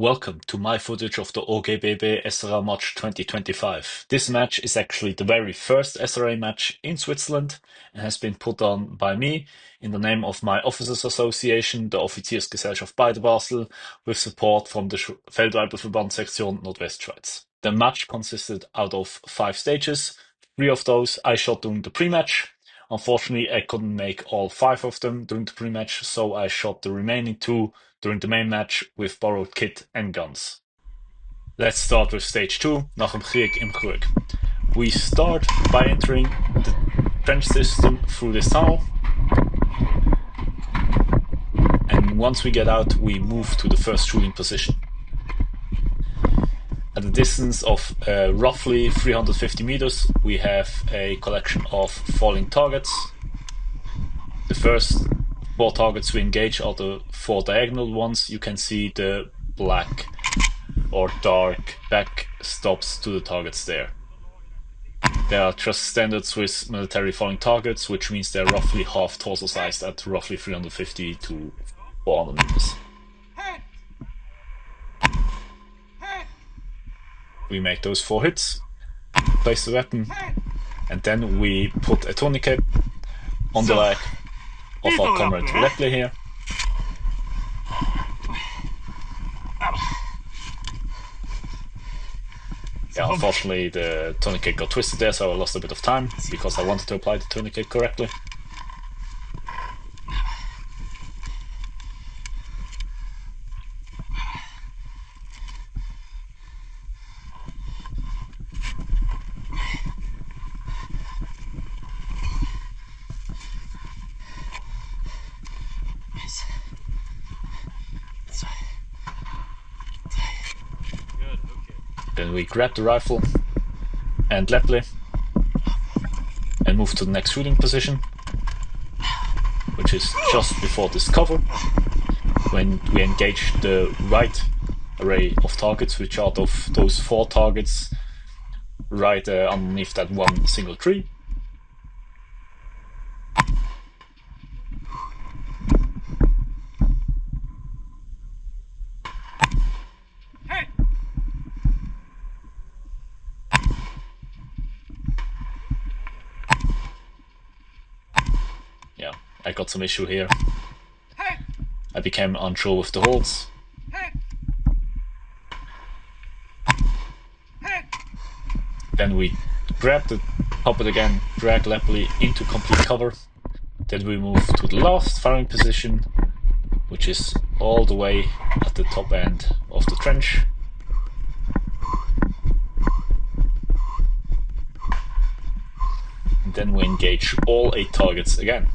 Welcome to my footage of the OGBB SRA Match 2025. This match is actually the very first SRA match in Switzerland and has been put on by me in the name of my Officers Association, the Offiziersgesellschaft Beide Basel, with support from the Feldwebelverband Sektion Nordwestschweiz. The match consisted out of 5 stages. 3 of those I shot during the pre-match. Unfortunately, I couldn't make all 5 of them during the pre-match, so I shot the remaining 2 during the main match with borrowed kit and guns. Let's start with stage 2, Nachem Chrieg im Chrueg. We start by entering the trench system through this tunnel, and once we get out, we move to the first shooting position. At a distance of roughly 350 meters, we have a collection of falling targets. The first 4 targets we engage are the 4 diagonal ones. You can see the black or dark back stops to the targets there. They are just standard Swiss military falling targets, which means they're roughly half torso sized at roughly 350 to 400 meters. We make those 4 hits, place the weapon, and then we put a tourniquet on the leg of our comrade Lepley here. Yeah, unfortunately the tourniquet got twisted there, so I lost a bit of time because I wanted to apply the tourniquet correctly. Then we grab the rifle and Lepley and move to the next shooting position, which is just before this cover, when we engage the right array of targets, which are of those 4 targets right underneath that one single tree. Yeah, I got some issue here. I became unsure with the holds. Then we grab the puppet again, drag Lepley into complete cover. Then we move to the last firing position, which is all the way at the top end of the trench. And then we engage all 8 targets again.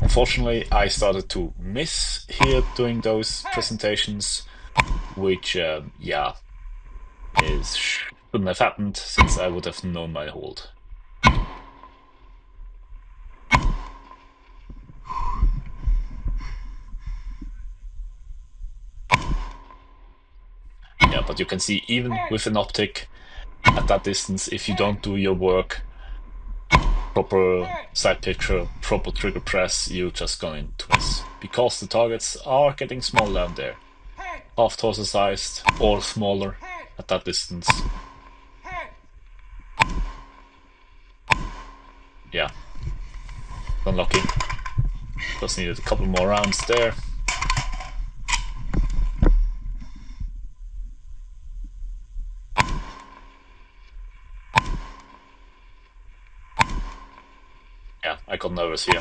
Unfortunately, I started to miss here doing those presentations, which, yeah, shouldn't have happened since I would have known my hold. Yeah, but you can see even with an optic at that distance, if you don't do your work, proper side picture, proper trigger press, you're just going to miss. Because the targets are getting small down there. Half torso sized or smaller at that distance. Yeah, unlucky. Just needed a couple more rounds there. Yeah, I got nervous here.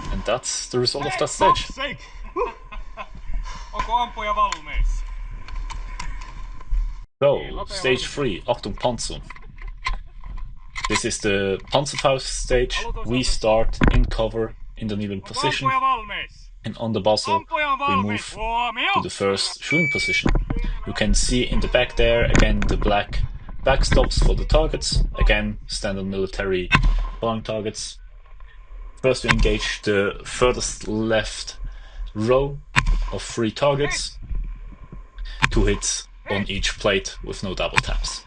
And that's the result of that stage. So, stage 3, Achtung, Panzer. This is the Panzerfaust stage. We start in cover in the kneeling position. And on the buzzer, we move to the first shooting position. You can see in the back there, again, the black backstops for the targets. Again, standard military falling targets. First, we engage the furthest left row of 3 targets. 2 hits on each plate with no double taps.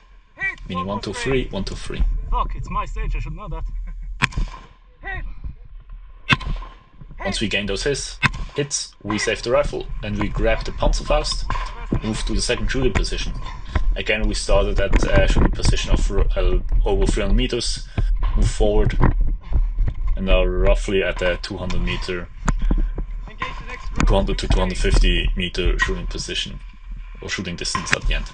Meaning 1, 2, 3, 1, 2, 3. Fuck, it's my stage, I should know that. Once we gain those hits, we save the rifle and we grab the Panzerfaust, move to the second shooting position. Again, we started at a shooting position of over 300 meters, move forward, and are roughly at a 200 to 250 meter shooting position, or shooting distance at the end.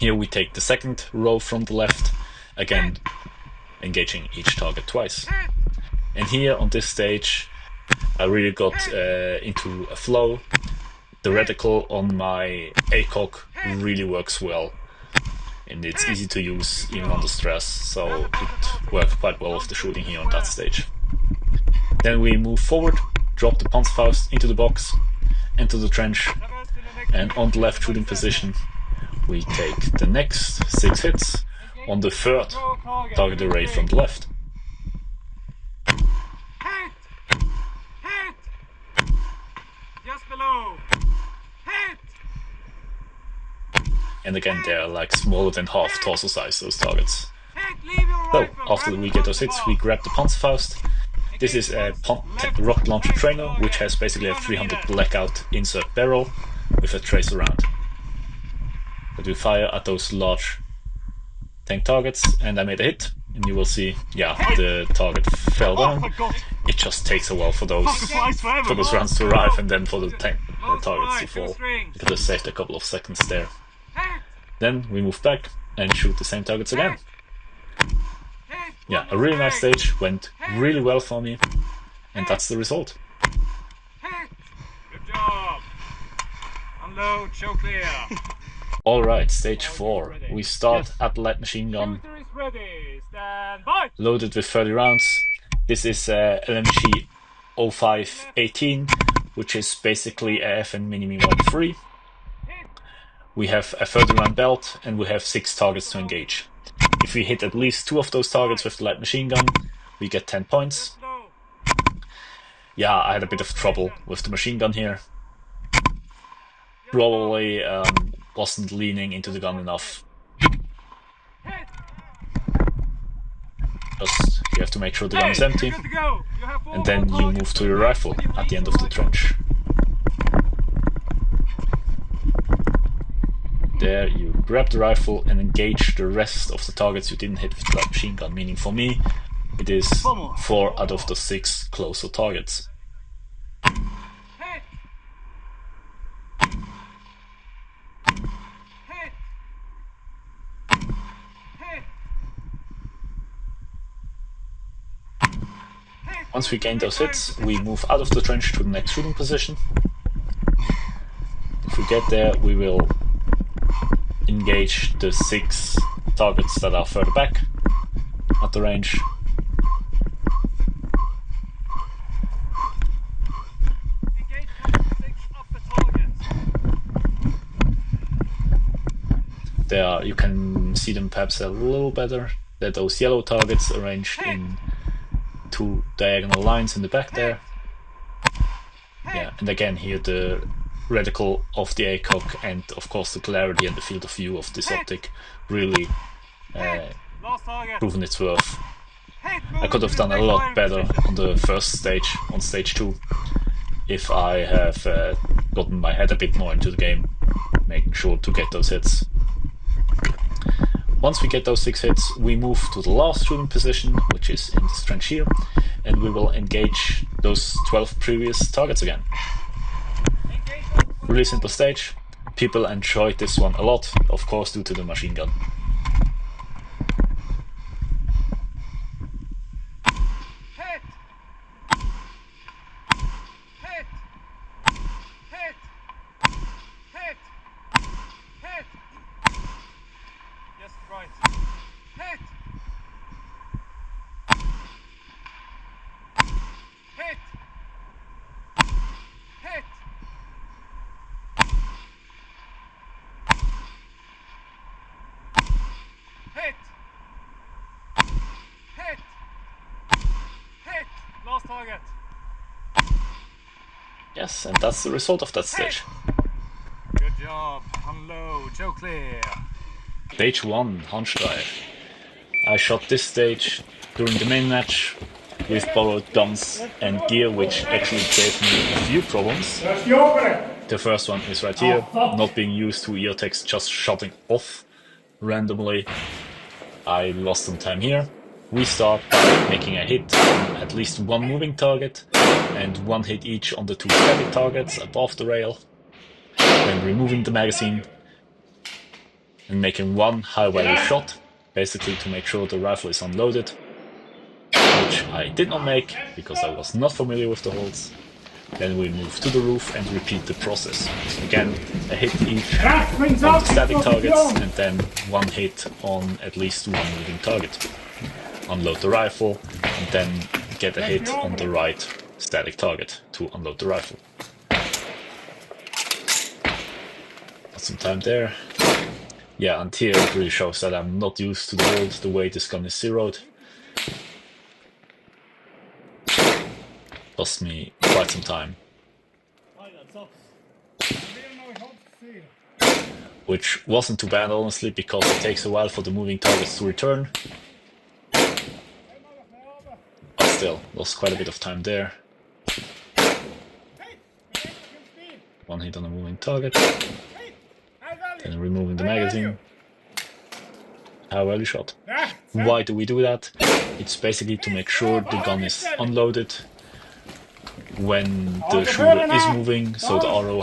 Here we take the second row from the left, again engaging each target twice. And here on this stage I really got into a flow. The reticle on my ACOG really works well, and it's easy to use even under stress, so it worked quite well with the shooting here on that stage. Then we move forward, drop the Panzerfaust into the box, enter the trench, and on the left shooting position we take the next 6 hits on the third target array from the left. Just below. Hit. And again, they're like smaller than half torso size, those targets. So, after we get those hits, we grab the Panzerfaust. This is a rocket launcher trainer, which has basically a 300 blackout insert barrel with a tracer round. But we fire at those large tank targets, and I made a hit, and you will see, yeah, the target fell down. It just takes a while for those rounds to arrive, and then for the tank targets to fall. You could have saved a couple of seconds there. Then we move back and shoot the same targets again. Yeah, a really nice stage, went really well for me, and that's the result. Good job. Unload, show clear. Alright, stage 4. We start at the light machine gun, Ready, stand by. loaded with 30 rounds. This is LMG 0518, which is basically a FN Mini-Me Mark III. We have a 30 round belt and we have 6 targets to engage. If we hit at least 2 of those targets with the light machine gun, we get 10 points. Yeah, I had a bit of trouble with the machine gun here. Probably wasn't leaning into the gun enough. Just, you have to make sure the gun is empty, and then you move to your rifle at the end of the trench. There you grab the rifle and engage the rest of the targets you didn't hit with the machine gun, meaning for me it is 4 out of the 6 closer targets. Once we gain those hits, we move out of the trench to the next shooting position. If we get there, we will engage the 6 targets that are further back at the range. There you can see them perhaps a little better. They're those yellow targets arranged in 2 diagonal lines in the back there. Yeah, and again here the reticle of the ACOG and of course the clarity and the field of view of this optic really proven its worth. I could have done a lot better on the first stage, on stage 2, if I have gotten my head a bit more into the game, making sure to get those hits. Once we get those 6 hits, we move to the last shooting position, which is in this trench here, and we will engage those 12 previous targets again. Really simple stage. People enjoyed this one a lot, of course due to the machine gun. Target. Yes, and that's the result of that stage. Good job. Unload. show clear. Stage 1, Handstreich. I shot this stage during the main match with borrowed guns and gear, which actually gave me a few problems. The first one is right here, not being used to ear text, just shutting off randomly. I lost some time here. We start by making a hit on at least one moving target and one hit each on the two static targets above the rail. Then removing the magazine and making one high value shot, basically to make sure the rifle is unloaded, which I did not make because I was not familiar with the holes. Then we move to the roof and repeat the process. Again, a hit each on the static targets and then one hit on at least one moving target. Unload the rifle and then get a hit on the right static target to unload the rifle. Got some time there. Yeah, and here it really shows that I'm not used to the hold, the way this gun is zeroed. Cost me quite some time. Which wasn't too bad, honestly, because it takes a while for the moving targets to return. But still, lost quite a bit of time there. One hit on a moving target. Then removing the magazine. How well you shot. Why do we do that? It's basically to make sure the gun is unloaded when the shooter is moving, so the RO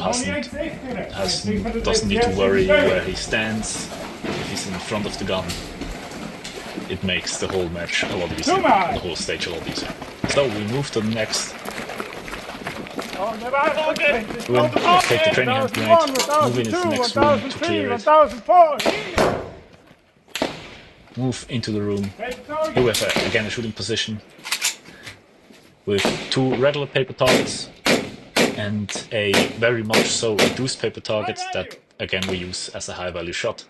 doesn't need to worry where he stands if he's in front of the gun. It makes the whole match a lot easier, the whole stage a lot easier. So we move to the next. We'll take the training hand grenade, move into the next room to clear it. Move into the room. Here we have again a shooting position with two regular paper targets and a very much so reduced paper target that again we use as a high value shot.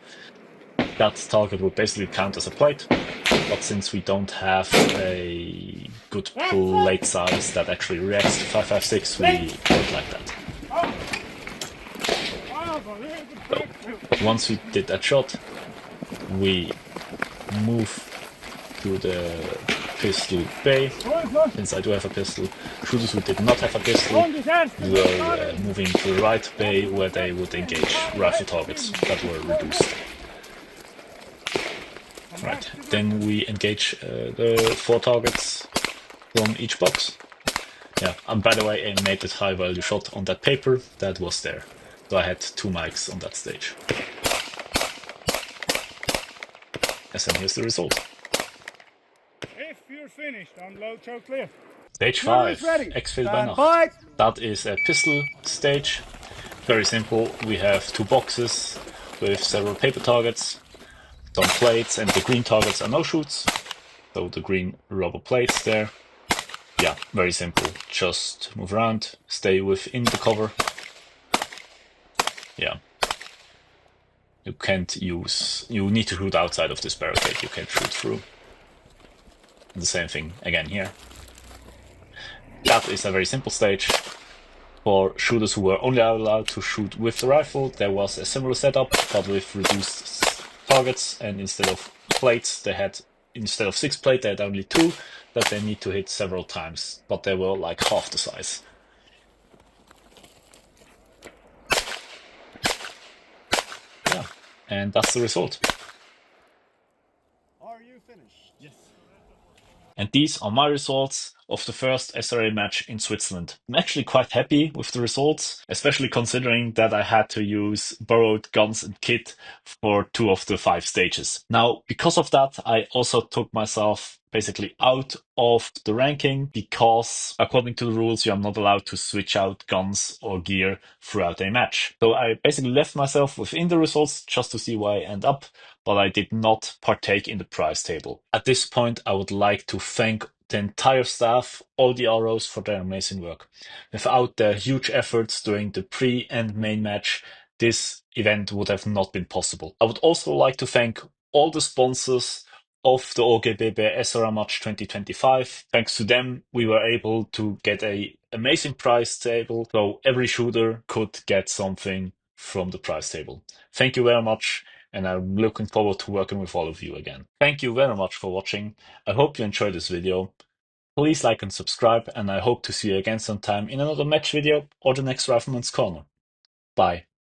That target would basically count as a plate, but since we don't have a good plate size that actually reacts to 5.56, we do it like that. So, once we did that shot, we move to the pistol bay. Since I do have a pistol, shooters who did not have a pistol were moving to the right bay where they would engage rifle targets that were reduced. Right, then we engage the 4 targets from each box. Yeah, and by the way, I made that high value shot on that paper that was there. So I had 2 mics on that stage. Yes, and here's the result. If you're finished, unload, show clear. Stage 5, Exfill by Nacht. That is a pistol stage. Very simple. We have 2 boxes with several paper targets, some plates, and the green targets are no shoots. So the green rubber plates there. Yeah, very simple. Just move around, stay within the cover. Yeah. You need to shoot outside of this barricade, you can't shoot through. And the same thing again here. That is a very simple stage. For shooters who were only allowed to shoot with the rifle, there was a similar setup, but with reduced targets, and instead of plates, instead of 6 plates, they had only 2 that they need to hit several times, but they were like half the size. Yeah, and that's the result. Are you finished? Yes. And these are my results of the first SRA match in Switzerland. I'm actually quite happy with the results, especially considering that I had to use borrowed guns and kit for 2 of the 5 stages. Now, because of that, I also took myself basically out of the ranking because according to the rules, you are not allowed to switch out guns or gear throughout a match. So I basically left myself within the results just to see where I end up, but I did not partake in the prize table. At this point, I would like to thank the entire staff, all the ROs for their amazing work. Without their huge efforts during the pre and main match, this event would have not been possible. I would also like to thank all the sponsors of the OGBB SRA Match 2025. Thanks to them, we were able to get an amazing prize table, so every shooter could get something from the price table. Thank you very much, and I'm looking forward to working with all of you again. Thank you very much for watching. I hope you enjoyed this video. Please like and subscribe, and I hope to see you again sometime in another match video or the next Rifleman's Corner. Bye.